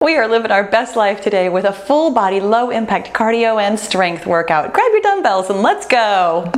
We are living our best life today with a full body, low impact cardio and strength workout. Grab your dumbbells and let's go.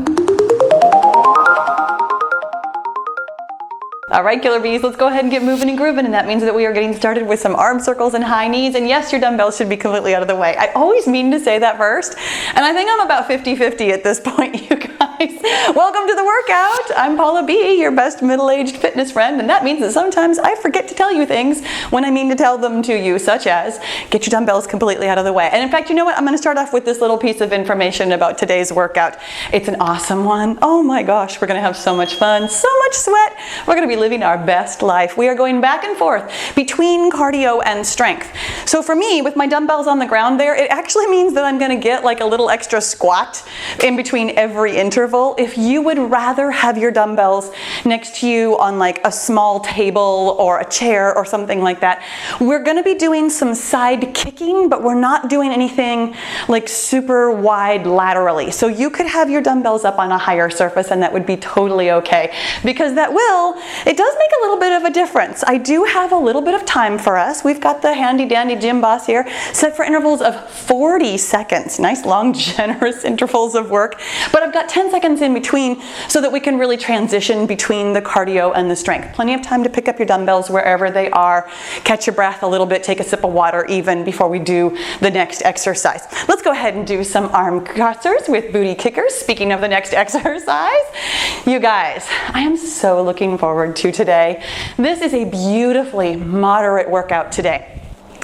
All right, Killer Bees, let's go ahead and get moving and grooving, and that means that we are getting started with some arm circles and high knees, and yes, your dumbbells should be completely out of the way. I always mean to say that first, and I think I'm about 50-50 at this point, you guys. Welcome to the workout. I'm Paula B., your best middle-aged fitness friend, and that means that sometimes I forget to tell you things when I mean to tell them to you, such as get your dumbbells completely out of the way. And in fact, you know what? I'm going to start off with this little piece of information about today's workout. It's an awesome one. Oh my gosh, we're going to have so much fun, so much sweat. We're going to be living our best life. We are going back and forth between cardio and strength. So for me, with my dumbbells on the ground there, it actually means that I'm going to get like a little extra squat in between every interval. If you would rather have your dumbbells next to you on like a small table or a chair or something like that, we're going to be doing some side kicking, but we're not doing anything like super wide laterally. So you could have your dumbbells up on a higher surface and that would be totally okay, because it does make a little bit of a difference. I do have a little bit of time for us. We've got the handy dandy gym boss here set for intervals of 40 seconds. Nice long generous intervals of work, but I've got 10 seconds in between so that we can really transition between the cardio and the strength. Plenty of time to pick up your dumbbells wherever they are, catch your breath a little bit, take a sip of water even before we do the next exercise. Let's go ahead and do some arm crossers with booty kickers. Speaking of the next exercise, you guys, I am so looking forward to today. This is a beautifully moderate workout today.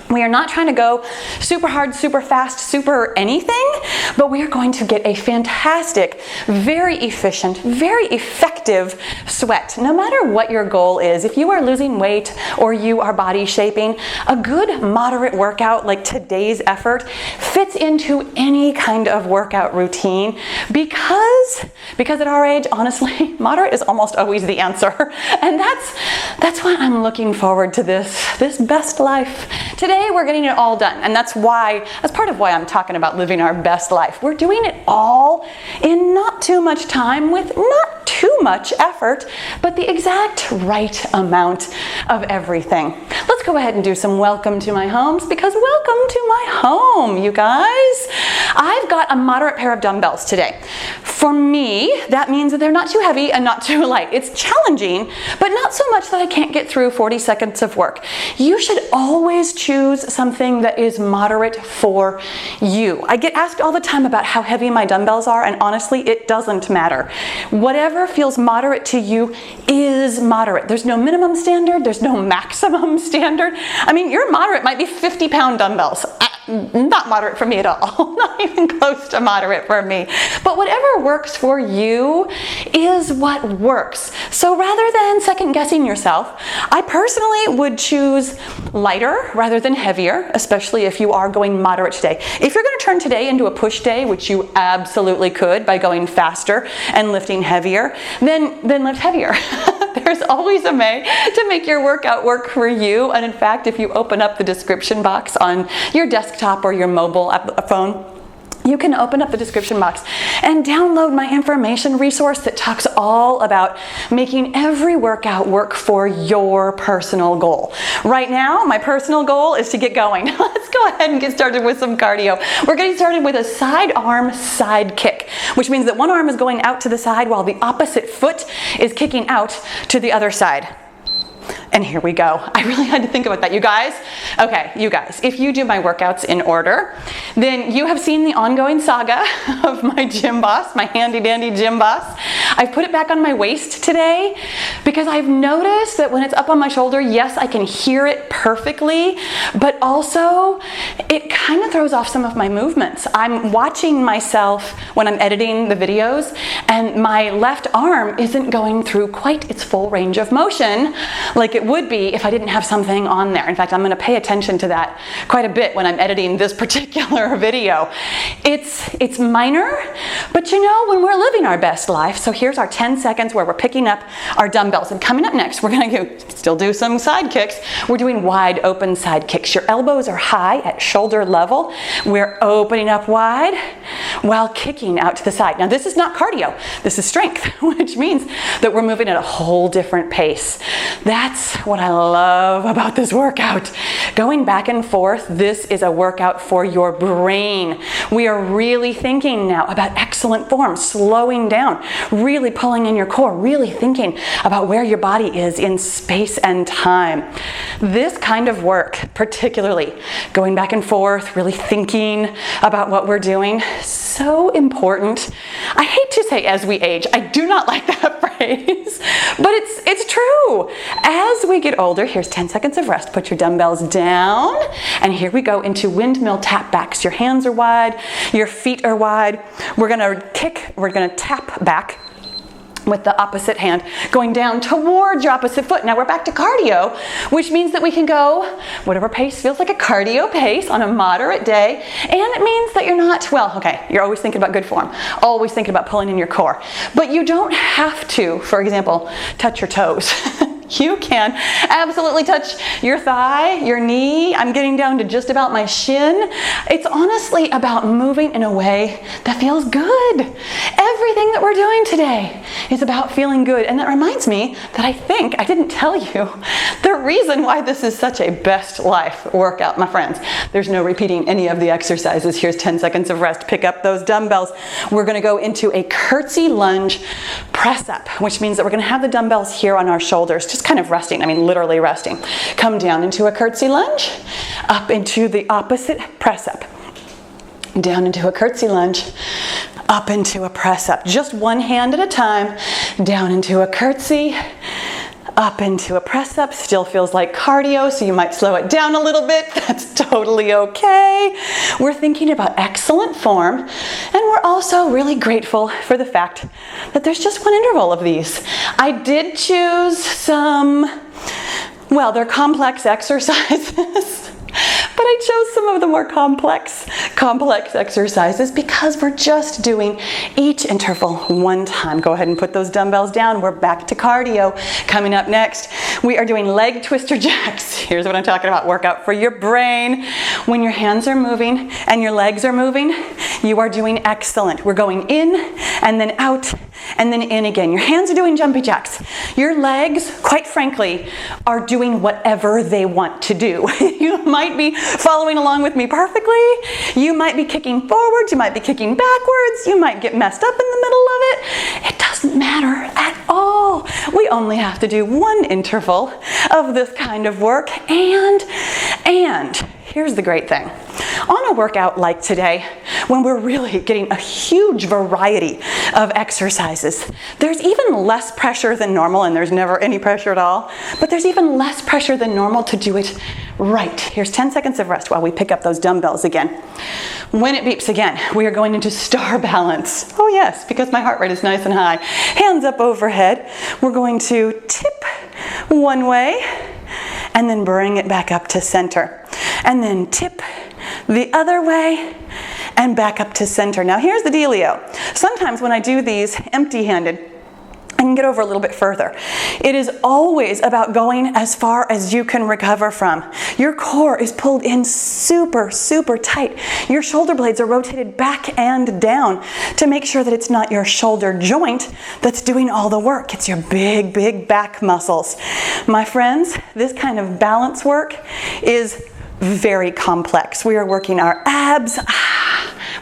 We are not trying to go super hard, super fast, super anything, but we are going to get a fantastic, very efficient, very effective sweat. No matter what your goal is, if you are losing weight or you are body shaping, a good moderate workout like today's effort fits into any kind of workout routine because at our age, honestly, moderate is almost always the answer. And that's why I'm looking forward to this best life. Today we're getting it all done, and that's part of why I'm talking about living our best life. We're doing it all in not too much time with not too much effort, but the exact right amount of everything. Let's go ahead and do some welcome to my homes, because welcome to my home, you guys. I've got a moderate pair of dumbbells today. For me, that means that they're not too heavy and not too light. It's challenging, but not so much that I can't get through 40 seconds of work. You should always choose something that is moderate for you. I get asked all the time about how heavy my dumbbells are, and honestly, it doesn't matter. Whatever feels moderate to you is moderate. There's no minimum standard, there's no maximum standard. I mean, your moderate might be 50-pound dumbbells. Not moderate for me at all. Not even close to moderate for me. But whatever works for you is what works. So rather than second guessing yourself, I personally would choose lighter rather than heavier, especially if you are going moderate today. If you're going to turn today into a push day, which you absolutely could by going faster and lifting heavier, then lift heavier. There's always a way to make your workout work for you. And in fact, if you open up the description box on your desktop or your mobile phone, you can open up the description box and download my information resource that talks all about making every workout work for your personal goal. Right now, my personal goal is to get going. Let's go ahead and get started with some cardio. We're getting started with a side arm side kick, which means that one arm is going out to the side while the opposite foot is kicking out to the other side. And here we go. I really had to think about that, you guys. Okay, you guys, if you do my workouts in order, then you have seen the ongoing saga of my gym boss, my handy dandy gym boss. I've put it back on my waist today because I've noticed that when it's up on my shoulder, yes, I can hear it perfectly, but also it kind of throws off some of my movements. I'm watching myself when I'm editing the videos, and my left arm isn't going through quite its full range of motion like it would be if I didn't have something on there. In fact, I'm going to pay attention to that quite a bit when I'm editing this particular video. It's minor, but you know, when we're living our best life, so here here's our 10 seconds where we're picking up our dumbbells. And coming up next, we're gonna still do some side kicks. We're doing wide open side kicks. Your elbows are high at shoulder level. We're opening up wide while kicking out to the side. Now this is not cardio, this is strength, which means that we're moving at a whole different pace. That's what I love about this workout. Going back and forth, this is a workout for your brain. We are really thinking now about excellent form, slowing down, really pulling in your core, really thinking about where your body is in space and time. This kind of work, particularly going back and forth, really thinking about what we're doing, so important. I hate to say as we age. I do not like that phrase, but it's true. As we get older, here's 10 seconds of rest. Put your dumbbells down, and here we go into windmill tapbacks. Your hands are wide, your feet are wide. We're gonna kick, we're gonna tap back with the opposite hand, going down towards your opposite foot. Now we're back to cardio, which means that we can go whatever pace feels like a cardio pace on a moderate day. And it means that you're not, well, okay, you're always thinking about good form, always thinking about pulling in your core. But you don't have to, for example, touch your toes. You can absolutely touch your thigh, your knee. I'm getting down to just about my shin. It's honestly about moving in a way that feels good. Everything that we're doing today is about feeling good. And that reminds me that I think I didn't tell you the reason why this is such a best life workout, my friends. There's no repeating any of the exercises. Here's 10 seconds of rest. Pick up those dumbbells. We're gonna go into a curtsy lunge press up, which means that we're gonna have the dumbbells here on our shoulders, just kind of resting, I mean literally resting. Come down into a curtsy lunge, up into the opposite press up. Down into a curtsy lunge, up into a press up. Just one hand at a time, down into a curtsy, up into a press up. Still feels like cardio, so you might slow it down a little bit. That's totally okay. We're thinking about excellent form, and we're also really grateful for the fact that there's just one interval of these. I did choose some, well, they're complex exercises. But I chose some of the more complex exercises because we're just doing each interval one time. Go ahead and put those dumbbells down. We're back to cardio. Coming up next, we are doing leg twister jacks. Here's what I'm talking about, workout for your brain. When your hands are moving and your legs are moving, you are doing excellent. We're going in and then out and then in again. Your hands are doing jumpy jacks. Your legs, quite frankly, are doing whatever they want to do. You might be following along with me perfectly. You might be kicking forwards, you might be kicking backwards, you might get messed up in the middle of it. It doesn't matter at all. We only have to do one interval of this kind of work, and here's the great thing. On a workout like today, when we're really getting a huge variety of exercises, there's even less pressure than normal, and there's never any pressure at all, but there's even less pressure than normal to do it right. Here's 10 seconds of rest while we pick up those dumbbells again. When it beeps again, we are going into star balance. Oh yes, because my heart rate is nice and high. Hands up overhead. We're going to tip one way and then bring it back up to center. And then tip the other way and back up to center. Now here's the dealio. Sometimes when I do these empty-handed, I can get over a little bit further. It is always about going as far as you can recover from. Your core is pulled in super, super tight. Your shoulder blades are rotated back and down to make sure that it's not your shoulder joint that's doing all the work. It's your big, big back muscles. My friends, this kind of balance work is very complex. We are working our abs.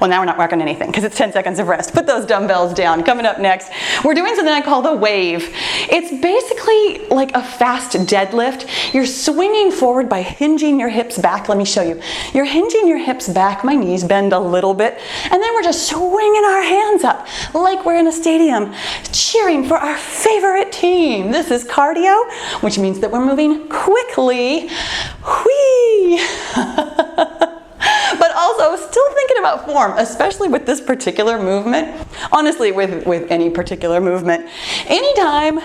Well, now we're not working anything because it's 10 seconds of rest. Put those dumbbells down. Coming up next, we're doing something I call the wave. It's basically like a fast deadlift. You're swinging forward by hinging your hips back. Let me show you. You're hinging your hips back. My knees bend a little bit. And then we're just swinging our hands up like we're in a stadium cheering for our favorite team. This is cardio, which means that we're moving quickly. Whee! But also still thinking about form, especially with this particular movement. Honestly, with any particular movement. Anytime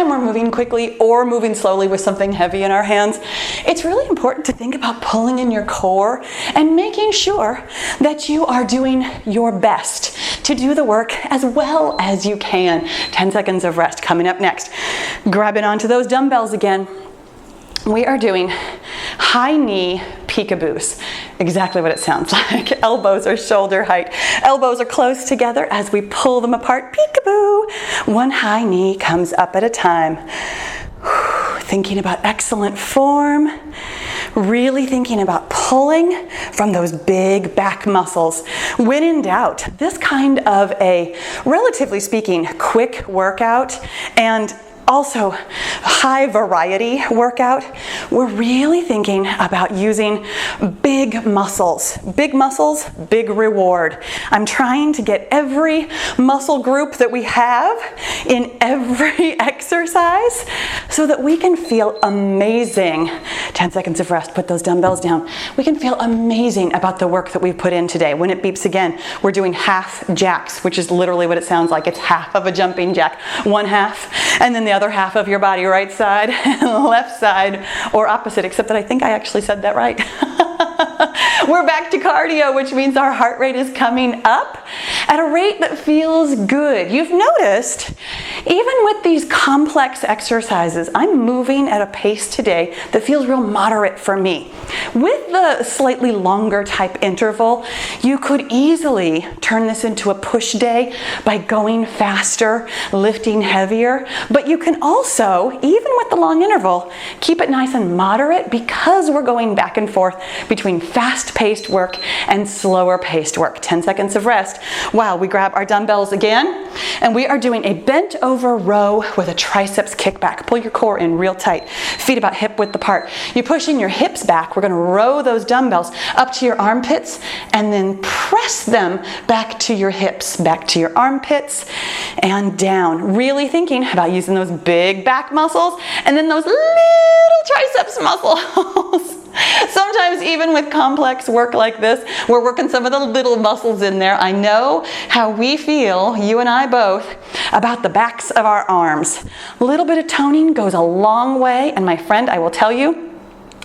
we're moving quickly or moving slowly with something heavy in our hands, it's really important to think about pulling in your core and making sure that you are doing your best to do the work as well as you can. 10 seconds of rest coming up next. Grabbing onto those dumbbells again. We are doing high knee peekaboos. Exactly what it sounds like. Elbows are shoulder height. Elbows are close together as we pull them apart. Peekaboo. One high knee comes up at a time. Thinking about excellent form. Really thinking about pulling from those big back muscles. When in doubt, this kind of a, relatively speaking, quick workout and also high variety workout, we're really thinking about using big muscles. Big muscles, big reward. I'm trying to get every muscle group that we have in every exercise so that we can feel amazing. 10 seconds of rest, put those dumbbells down. We can feel amazing about the work that we've put in today. When it beeps again, we're doing half jacks, which is literally what it sounds like. It's half of a jumping jack. One half, and then the other half of your body, right side, left side, or opposite, except that I think I actually said that right. We're back to cardio, which means our heart rate is coming up at a rate that feels good. You've noticed, even with these complex exercises, I'm moving at a pace today that feels real moderate for me. With the slightly longer type interval, you could easily turn this into a push day by going faster, lifting heavier, but you can also, even with the long interval, keep it nice and moderate because we're going back and forth between fast-paced work and slower-paced work. 10 seconds of rest while we grab our dumbbells again, and we are doing a bent over row with a triceps kickback. Pull your core in real tight, feet about hip width apart. You're pushing your hips back. We're going to row those dumbbells up to your armpits and then press them back to your hips, back to your armpits and down. Really thinking about using those big back muscles and then those little triceps muscles. Sometimes even with complex work like this, we're working some of the little muscles in there. I know how we feel, you and I both, about the backs of our arms. A little bit of toning goes a long way, and my friend, I will tell you,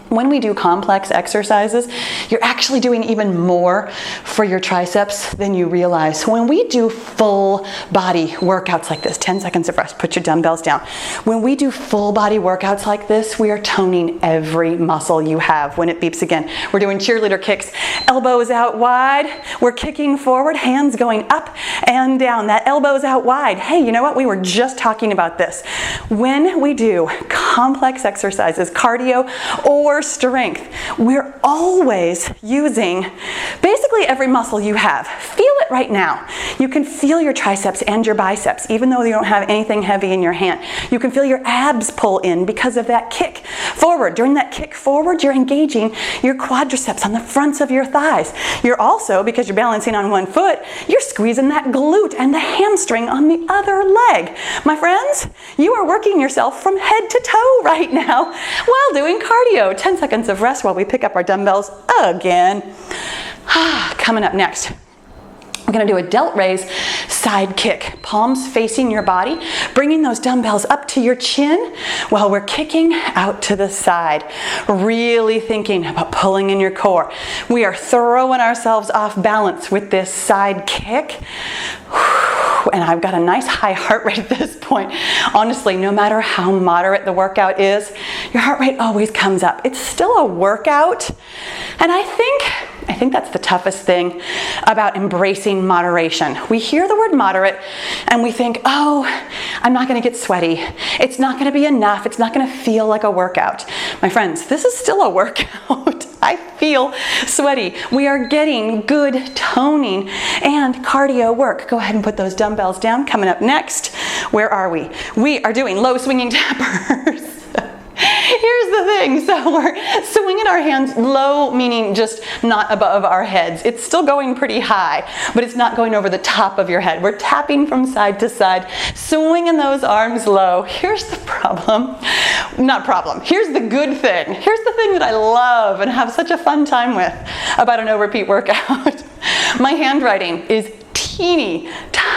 when we do complex exercises, you're actually doing even more for your triceps than you realize. When we do full body workouts like this, 10 seconds of rest, put your dumbbells down. When we do full body workouts like this, we are toning every muscle you have. When it beeps again, we're doing cheerleader kicks, elbows out wide. We're kicking forward, hands going up and down. That elbow's out wide. Hey, you know what? We were just talking about this. When we do complex exercises, cardio or strength, we're always using basically every muscle you have. Feel it right now. You can feel your triceps and your biceps, even though you don't have anything heavy in your hand. You can feel your abs pull in because of that kick forward. During that kick forward, you're engaging your quadriceps on the fronts of your thighs. You're also, because you're balancing on one foot, you're squeezing that glute and the hamstring on the other leg. My friends, you are working yourself from head to toe right now while doing cardio. 10 seconds of rest while we pick up our dumbbells again. Coming up next, we're going to do a delt raise side kick. Palms facing your body, bringing those dumbbells up to your chin while we're kicking out to the side. Really thinking about pulling in your core. We are throwing ourselves off balance with this side kick. And I've got a nice high heart rate at this point. Honestly, no matter how moderate the workout is, your heart rate always comes up. It's still a workout. And I think that's the toughest thing about embracing moderation. We hear the word moderate and we think, oh, I'm not going to get sweaty. It's not going to be enough. It's not going to feel like a workout. My friends, this is still a workout. I feel sweaty. We are getting good toning and cardio work. Go ahead and put those dumbbells down. Coming up next, where are we? We are doing low swinging tappers. Here's the thing, so we're swinging our hands low, meaning just not above our heads. It's still going pretty high, but it's not going over the top of your head. We're tapping from side to side, swinging those arms low. Here's the problem. Not problem. Here's the good thing. Here's the thing that I love and have such a fun time with about a no repeat workout. My handwriting is teeny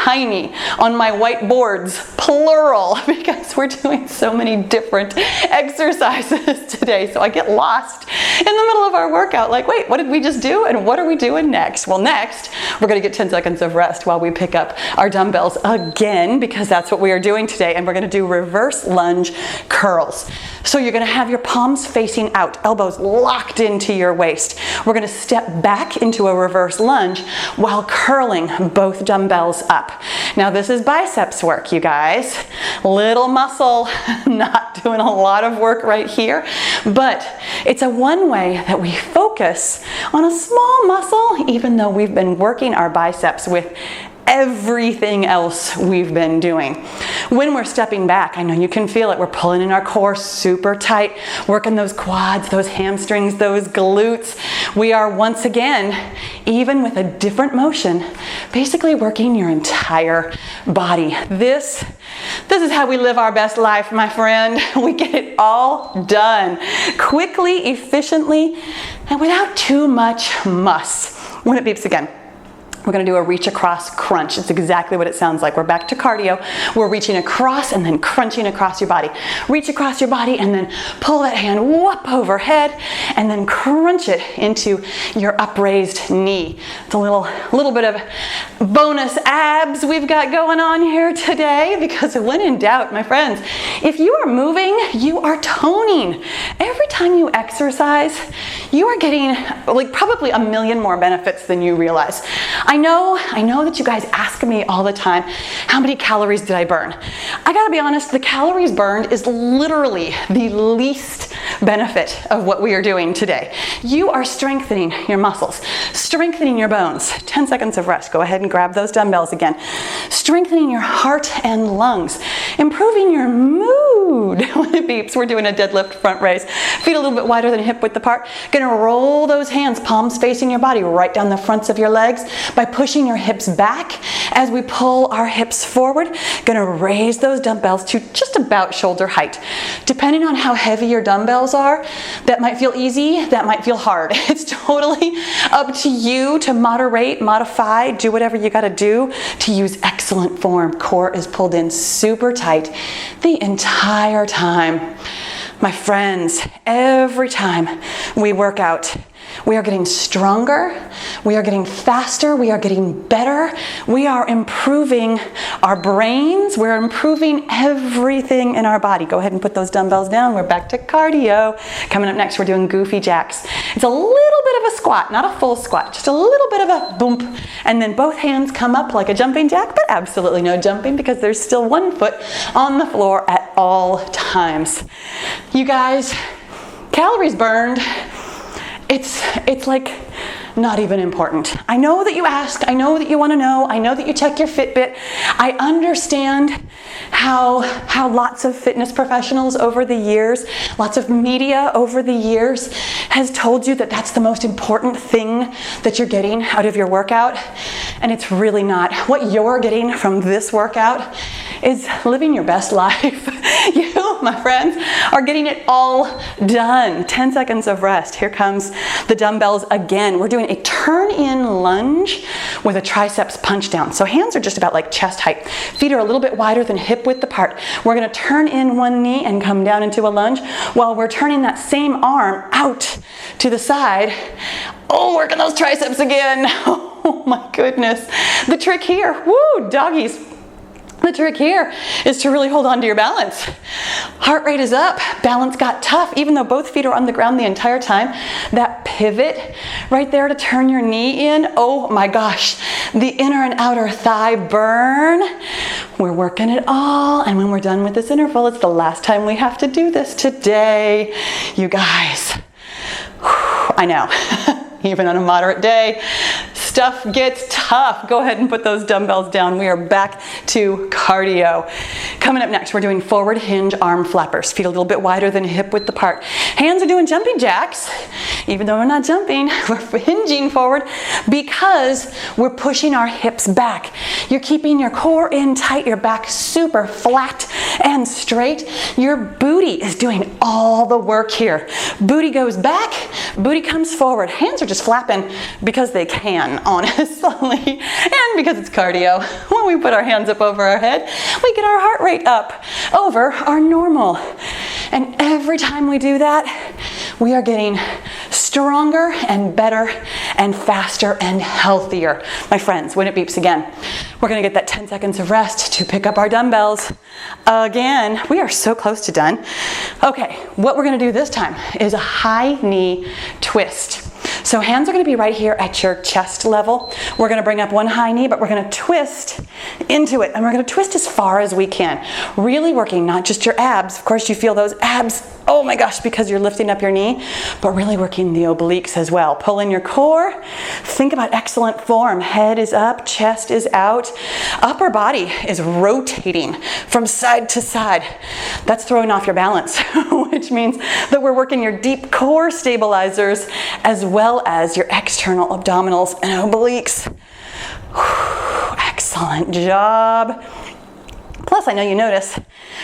tiny on my whiteboards, plural, because we're doing so many different exercises today. So I get lost in the middle of our workout, like, wait, what did we just do? And what are we doing next? Well, next, we're gonna get 10 seconds of rest while we pick up our dumbbells again, because that's what we are doing today. And we're gonna do reverse lunge curls. So you're gonna have your palms facing out, elbows locked into your waist. We're gonna step back into a reverse lunge while curling both dumbbells up. Now this is biceps work, you guys. Little muscle, not doing a lot of work right here, but it's a one way that we focus on a small muscle, even though we've been working our biceps with everything else we've been doing. When we're stepping back, I know you can feel it. We're pulling in our core super tight, working those quads, those hamstrings, those glutes. We are once again, even with a different motion, basically working your entire body. This is how we live our best life, my friend. We get it all done quickly, efficiently, and without too much muss. When it beeps again, we're gonna do a reach across crunch. It's exactly what it sounds like. We're back to cardio. We're reaching across and then crunching across your body. Reach across your body and then pull that hand whoop overhead and then crunch it into your upraised knee. It's a little bit of bonus abs we've got going on here today, because when in doubt, my friends, if you are moving, you are toning. Every time you exercise, you are getting like probably a million more benefits than you realize. I know that you guys ask me all the time, how many calories did I burn? I gotta be honest, the calories burned is literally the least benefit of what we are doing today. You are strengthening your muscles, strengthening your bones. 10 seconds of rest. Go ahead and grab those dumbbells again. Strengthening your heart and lungs, improving your mood. When it beeps, we're doing a deadlift front raise. Feet a little bit wider than hip width apart. Gonna roll those hands, palms facing your body, right down the fronts of your legs by pushing your hips back as we pull our hips forward. Gonna raise those dumbbells to just about shoulder height. Depending on how heavy your dumbbells are, that might feel easy, that might feel hard. It's totally up to you to moderate, modify, do whatever you gotta do to use excellent form. Core is pulled in super tight the entire time. My friends, every time we work out, we are getting stronger, we are getting faster, we are getting better, we are improving our brains, we're improving everything in our body. Go ahead and put those dumbbells down. We're back to cardio. Coming up next, we're doing goofy jacks. It's a little bit of a squat, not a full squat, just a little bit of a boom. And then both hands come up like a jumping jack, but absolutely no jumping because there's still one foot on the floor at all times. You guys, calories burned, it's like not even important. I know that you ask, I know that you want to know, I know that you check your Fitbit. I understand how lots of fitness professionals over the years, lots of media over the years has told you that that's the most important thing that you're getting out of your workout, and it's really not. What you're getting from this workout is living your best life. You, my friends, are getting it all done. 10 seconds of rest. Here comes the dumbbells again. We're doing a turn-in lunge with a triceps punch down. So hands are just about like chest height. Feet are a little bit wider than hip width apart. We're gonna turn in one knee and come down into a lunge while we're turning that same arm out to the side. Oh, working those triceps again. Oh my goodness. The trick here, woo, doggies. The trick here is to really hold on to your balance. Heart rate is up, balance got tough, even though both feet are on the ground the entire time. That pivot right there to turn your knee in, oh my gosh, the inner and outer thigh burn. We're working it all, and when we're done with this interval, it's the last time we have to do this today. You guys, whew, I know, even on a moderate day, stuff gets tough. Go ahead and put those dumbbells down. We are back to cardio. Coming up next, we're doing forward hinge arm flappers. Feet a little bit wider than hip width apart. Hands are doing jumping jacks. Even though we're not jumping, we're hinging forward because we're pushing our hips back. You're keeping your core in tight, your back super flat and straight. Your booty is doing all the work here. Booty goes back, booty comes forward. Hands are just flapping because they can. honestly. And because it's cardio, when we put our hands up over our head, we get our heart rate up over our normal. And every time we do that, we are getting stronger and better and faster and healthier. My friends, when it beeps again, we're gonna get that 10 seconds of rest to pick up our dumbbells again. We are so close to done. Okay, what we're gonna do this time is a high knee twist. So hands are gonna be right here at your chest level. We're gonna bring up one high knee, but we're gonna twist into it. And we're gonna twist as far as we can. Really working not just your abs. Of course, you feel those abs, oh my gosh, because you're lifting up your knee, but really working the obliques as well. Pull in your core. Think about excellent form. Head is up, chest is out. Upper body is rotating from side to side. That's throwing off your balance, which means that we're working your deep core stabilizers as well as your external abdominals and obliques. Whew, excellent job. Plus, I know you notice,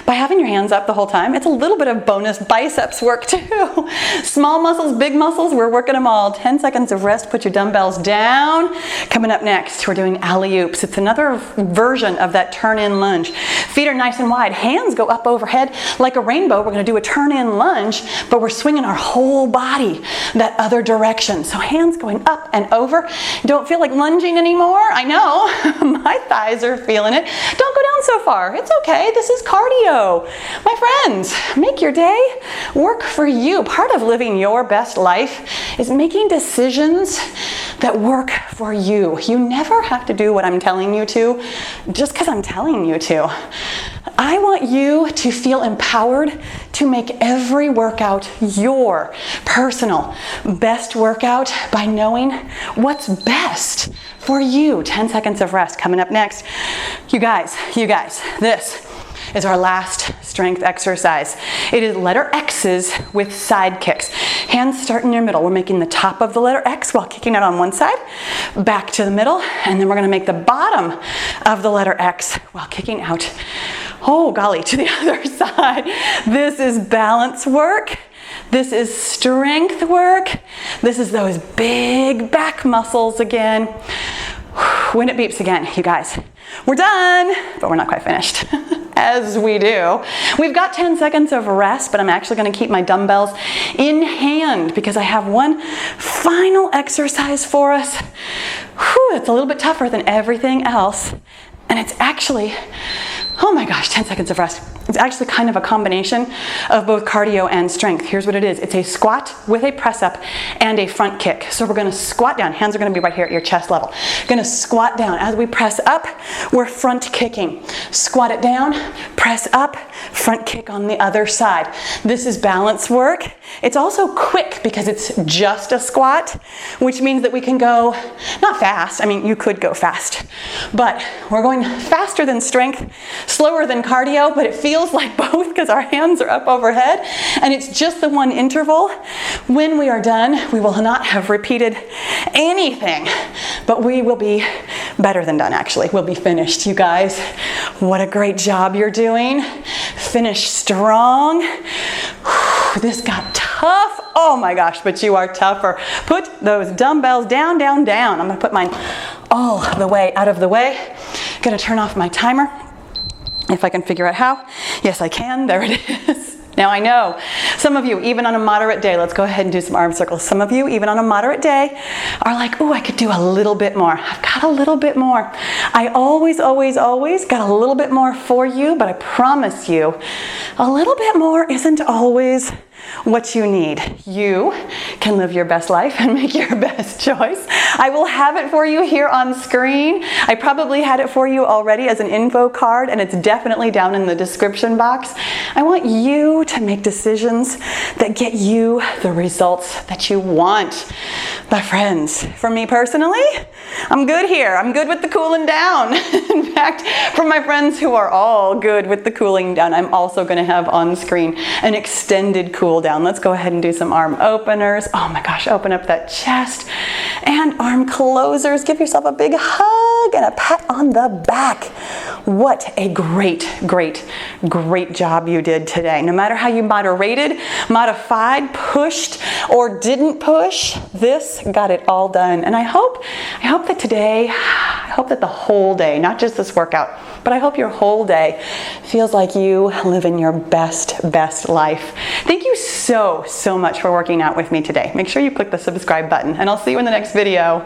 by having your hands up the whole time, it's a little bit of bonus biceps work too. Small muscles, big muscles, we're working them all. 10 seconds of rest, put your dumbbells down. Coming up next, we're doing alley-oops. It's another version of that turn-in lunge. Feet are nice and wide, hands go up overhead like a rainbow. We're gonna do a turn-in lunge, but we're swinging our whole body that other direction. So hands going up and over. Don't feel like lunging anymore? I know, my thighs are feeling it. Don't go down so far. It's okay, this is cardio. My friends, make your day work for you. Part of living your best life is making decisions that work for you. You never have to do what I'm telling you to just because I'm telling you to. I want you to feel empowered to make every workout your personal best workout by knowing what's best for you. 10 seconds of rest coming up next. You guys, this is our last strength exercise. It is letter X's with side kicks. Hands start in your middle. We're making the top of the letter X while kicking it on one side, back to the middle, and then we're gonna make the bottom of the letter X while kicking out, oh golly, to the other side. This is balance work. This is strength work. This is those big back muscles again. When it beeps again, you guys, we're done, but we're not quite finished. As we do. We've got 10 seconds of rest, but I'm actually gonna keep my dumbbells in hand because I have one final exercise for us. Whew, it's a little bit tougher than everything else. And it's actually, oh my gosh, 10 seconds of rest. It's actually kind of a combination of both cardio and strength. Here's what it is. It's a squat with a press up and a front kick. So we're gonna squat down. Hands are gonna be right here at your chest level. Gonna squat down. As we press up, we're front kicking. Squat it down, press up, front kick on the other side. This is balance work. It's also quick because it's just a squat, which means that we can go, not fast, I mean, you could go fast, but we're going faster than strength, slower than cardio, but it feels like both because our hands are up overhead and it's just the one interval. When we are done, we will not have repeated anything, but we will be better than done actually. We'll be finished, you guys. What a great job you're doing. Finish strong. This got tough. Oh my gosh, but you are tougher. Put those dumbbells down, down, down. I'm gonna put mine all the way out of the way. Gonna turn off my timer. If I can figure out how. Yes, I can. There it is. Now I know some of you, even on a moderate day, let's go ahead and do some arm circles. Some of you, even on a moderate day, are like, ooh, I could do a little bit more. I've got a little bit more. I always got a little bit more for you, but I promise you, a little bit more isn't always what you need. You can live your best life and make your best choice. I will have it for you here on screen. I probably had it for you already as an info card, and it's definitely down in the description box. I want you to make decisions that get you the results that you want. My friends, for me personally, I'm good here. I'm good with the cooling down. In fact, for my friends who are all good with the cooling down, I'm also going to have on screen an extended cool down. Let's go ahead and do some arm openers. Oh my gosh, open up that chest. And arm closers. Give yourself a big hug and a pat on the back. what a great job you did today. No matter how you moderated, modified, pushed, or didn't push, this got it all done. And I hope that today, I hope that the whole day, not just this workout, but I hope your whole day feels like you live in your best life. Thank you so much for working out with me today. Make sure you click the subscribe button, and I'll see you in the next video.